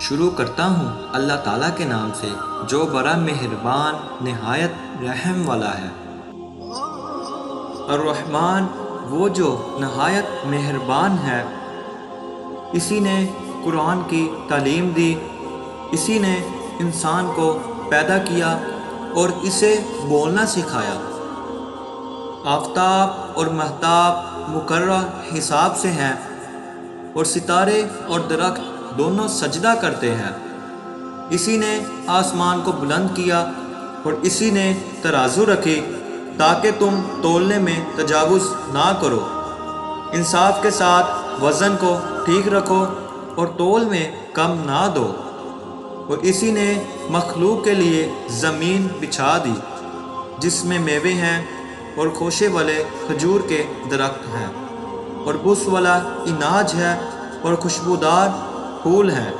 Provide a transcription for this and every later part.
شروع کرتا ہوں اللہ تعالیٰ کے نام سے جو بڑا مہربان نہایت رحم والا ہے۔ الرحمن وہ جو نہایت مہربان ہے۔ اسی نے قرآن کی تعلیم دی، اسی نے انسان کو پیدا کیا اور اسے بولنا سکھایا۔ آفتاب اور مہتاب مقررہ حساب سے ہیں اور ستارے اور درخت دونوں سجدہ کرتے ہیں۔ اسی نے آسمان کو بلند کیا اور اسی نے ترازو رکھی تاکہ تم تولنے میں تجاوز نہ کرو۔ انصاف کے ساتھ وزن کو ٹھیک رکھو اور تول میں کم نہ دو۔ اور اسی نے مخلوق کے لیے زمین بچھا دی جس میں میوے ہیں اور خوشے والے کھجور کے درخت ہیں، اور بس والا اناج ہے اور خوشبودار پھول ہیں۔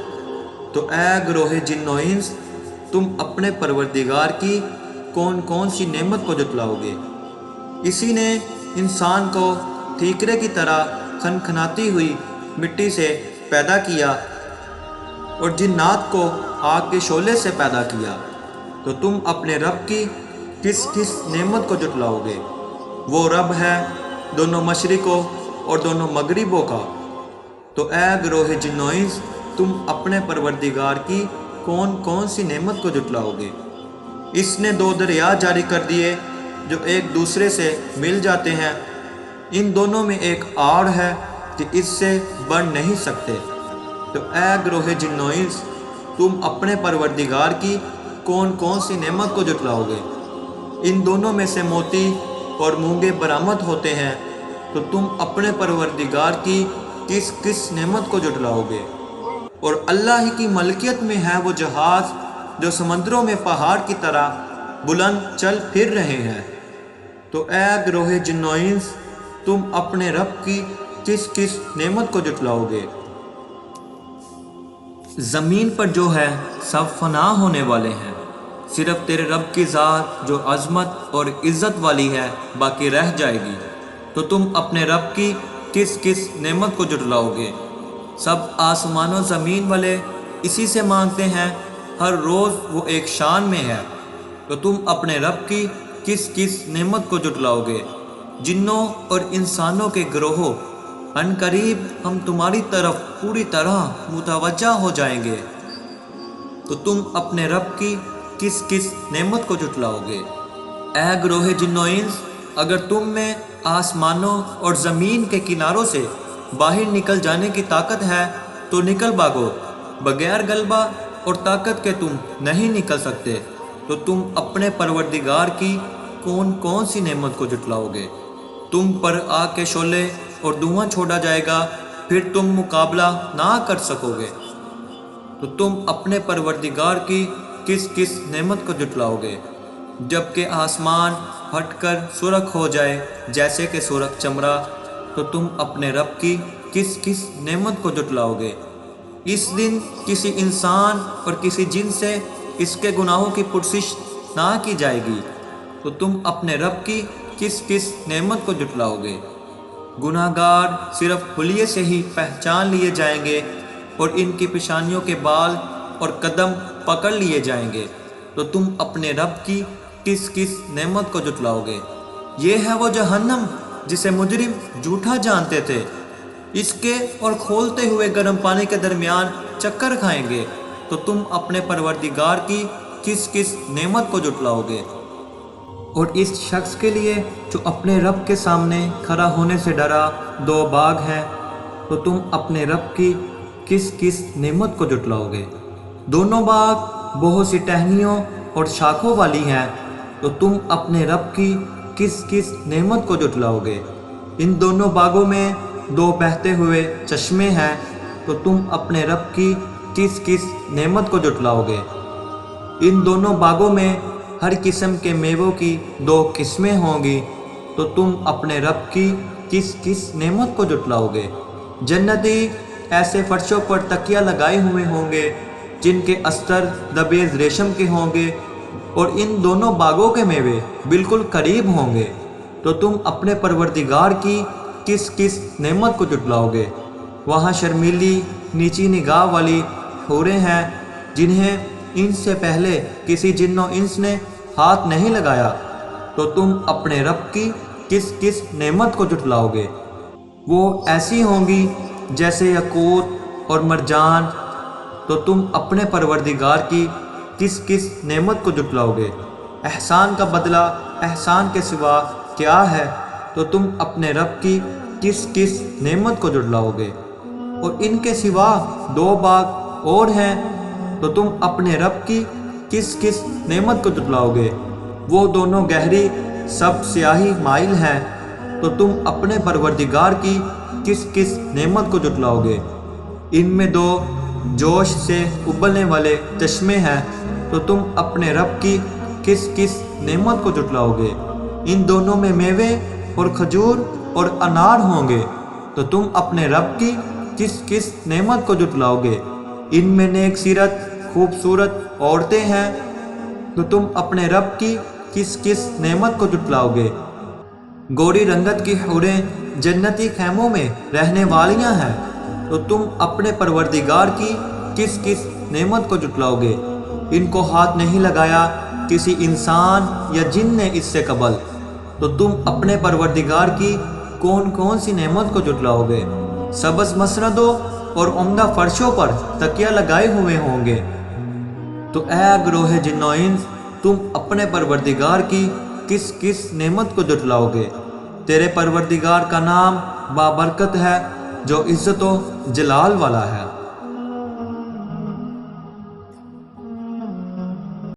تو اے گروہ جن و انس، تم اپنے پروردگار کی کون کون سی نعمت کو جتلاؤ گے؟ اسی نے انسان کو ٹھیکرے کی طرح کھنکھناتی ہوئی مٹی سے پیدا کیا اور جنات کو آگ کے شعلے سے پیدا کیا۔ تو تم اپنے رب کی کس کس نعمت کو جتلاؤ گے؟ وہ رب ہے دونوں مشرقوں اور دونوں مغربوں کا۔ تو اے گروہ جن و انس، تم اپنے پروردگار کی کون کون سی نعمت کو جتلاؤ گے؟ اس نے دو دریا جاری کر دیے جو ایک دوسرے سے مل جاتے ہیں، ان دونوں میں ایک آڑ ہے کہ اس سے بڑھ نہیں سکتے۔ تو اے گروہ جن و انس، تم اپنے پروردگار کی کون کون سی نعمت کو جتلاؤ گے؟ ان دونوں میں سے موتی اور مونگے برآمد ہوتے ہیں، تو تم اپنے پروردگار کی کس کس نعمت کو جتلاؤ گے؟ اور اللہ ہی کی ملکیت میں ہے وہ جہاز جو سمندروں میں پہاڑ کی طرح بلند چل پھر رہے ہیں۔ تو اے گروہ جن و انس، تم اپنے رب کی کس کس نعمت کو جتلاؤ گے؟ زمین پر جو ہے سب فنا ہونے والے ہیں، صرف تیرے رب کی ذات جو عظمت اور عزت والی ہے باقی رہ جائے گی۔ تو تم اپنے رب کی کس کس نعمت کو جتلاؤ گے؟ سب آسمان و زمین والے اسی سے مانگتے ہیں، ہر روز وہ ایک شان میں ہے۔ تو تم اپنے رب کی کس کس نعمت کو جتلاؤ گے؟ جنوں اور انسانوں کے گروہوں، ان قریب ہم تمہاری طرف پوری طرح متوجہ ہو جائیں گے۔ تو تم اپنے رب کی کس کس نعمت کو جتلاؤ گے؟ اے گروہ جن و انس، اگر تم میں آسمانوں اور زمین کے کناروں سے باہر نکل جانے کی طاقت ہے تو نکل بھاگو، بغیر غلبہ اور طاقت کے تم نہیں نکل سکتے۔ تو تم اپنے پروردگار کی کون کون سی نعمت کو جتلاؤ گے؟ تم پر آگ کے شعلے اور دھواں چھوڑا جائے گا، پھر تم مقابلہ نہ کر سکو گے۔ تو تم اپنے پروردگار کی کس کس نعمت کو جتلاؤ گے؟ جب کہ آسمان پھٹ کر سرخ ہو جائے جیسے کہ سرخ چمڑا، تو تم اپنے رب کی کس کس نعمت کو جتلاؤ گے؟ اس دن کسی انسان اور کسی جن سے اس کے گناہوں کی پرسش نہ کی جائے گی۔ تو تم اپنے رب کی کس کس نعمت کو جتلاؤ گے؟ گناہ گار صرف حلیے سے ہی پہچان لیے جائیں گے اور ان کی پیشانیوں کے بال اور قدم پکڑ لیے جائیں گے۔ تو تم اپنے رب کی کس کس نعمت کو جتلاؤ گے؟ یہ ہے وہ جہنم جسے مجرم جھوٹا جانتے تھے، اس کے اور کھولتے ہوئے گرم پانی کے درمیان چکر کھائیں گے۔ تو تم اپنے پروردگار کی کس کس نعمت کو جتلاؤ گے؟ اور اس شخص کے لیے جو اپنے رب کے سامنے کھڑا ہونے سے ڈرا دو باغ ہیں، تو تم اپنے رب کی کس کس نعمت کو جتلاؤ گے؟ دونوں باغ بہت سی ٹہنیوں اور شاخوں والی ہیں، تو تم اپنے رب کی کس کس نعمت کو جتلاؤ گے؟ ان دونوں باغوں میں دو بہتے ہوئے چشمے ہیں، تو تم اپنے رب کی کس کس نعمت کو جتلاؤ گے؟ ان دونوں باغوں میں ہر قسم کے میووں کی دو قسمیں ہوں گی، تو تم اپنے رب کی کس کس نعمت کو جتلاؤ گے؟ جنتی ایسے فرشوں پر تکیہ لگائے ہوئے ہوں گے جن کے استر دبیز ریشم کے ہوں گے، اور ان دونوں باغوں کے میوے بالکل قریب ہوں گے۔ تو تم اپنے پروردگار کی کس کس نعمت کو جتلاؤ گے؟ وہاں شرمیلی نیچی نگاہ والی حوریں ہیں جنہیں ان سے پہلے کسی جن و انس نے ہاتھ نہیں لگایا، تو تم اپنے رب کی کس کس نعمت کو جھٹلاؤ گے؟ وہ ایسی ہوں گی جیسے یاقوت اور مرجان، تو تم اپنے پروردگار کی کس کس نعمت کو جھٹلاؤ گے؟ احسان کا بدلہ احسان کے سوا کیا ہے، تو تم اپنے رب کی کس کس نعمت کو جھٹلاؤ گے؟ اور ان کے سوا 2 باغ اور ہیں، تو تم اپنے رب کی کس کس نعمت کو جھٹلاؤ گے؟ وہ دونوں گہری سب سیاہی مائل ہیں، تو تم اپنے پروردگار کی کس کس نعمت کو جھٹلاؤ گے؟ ان میں 2 جوش سے ابلنے والے چشمے ہیں، تو تم اپنے رب کی کس کس نعمت کو جھٹلاؤ گے؟ ان دونوں میں میوے اور کھجور اور انار ہوں گے، تو تم اپنے رب کی کس کس نعمت کو جھٹلاؤ گے؟ ان میں نیک سیرت خوبصورت عورتیں ہیں، تو تم اپنے رب کی کس کس نعمت کو جھٹلاؤ گے؟ گوری رنگت کی حوریں جنتی خیموں میں رہنے والیاں ہیں، تو تم اپنے پروردگار کی کس کس نعمت کو جھٹلاؤ گے؟ ان کو ہاتھ نہیں لگایا کسی انسان یا جن نے اس سے قبل، تو تم اپنے پروردگار کی کون کون سی نعمت کو جھٹلاؤ گے؟ سبز مسندوں اور عمدہ فرشوں پر تکیہ لگائے ہوئے ہوں گے، تو اے گروہ جن و انس، تم اپنے پروردگار کی کس کس نعمت کو جھٹلاؤ گے؟ تیرے پروردگار کا نام بابرکت ہے جو عزت و جلال والا ہے۔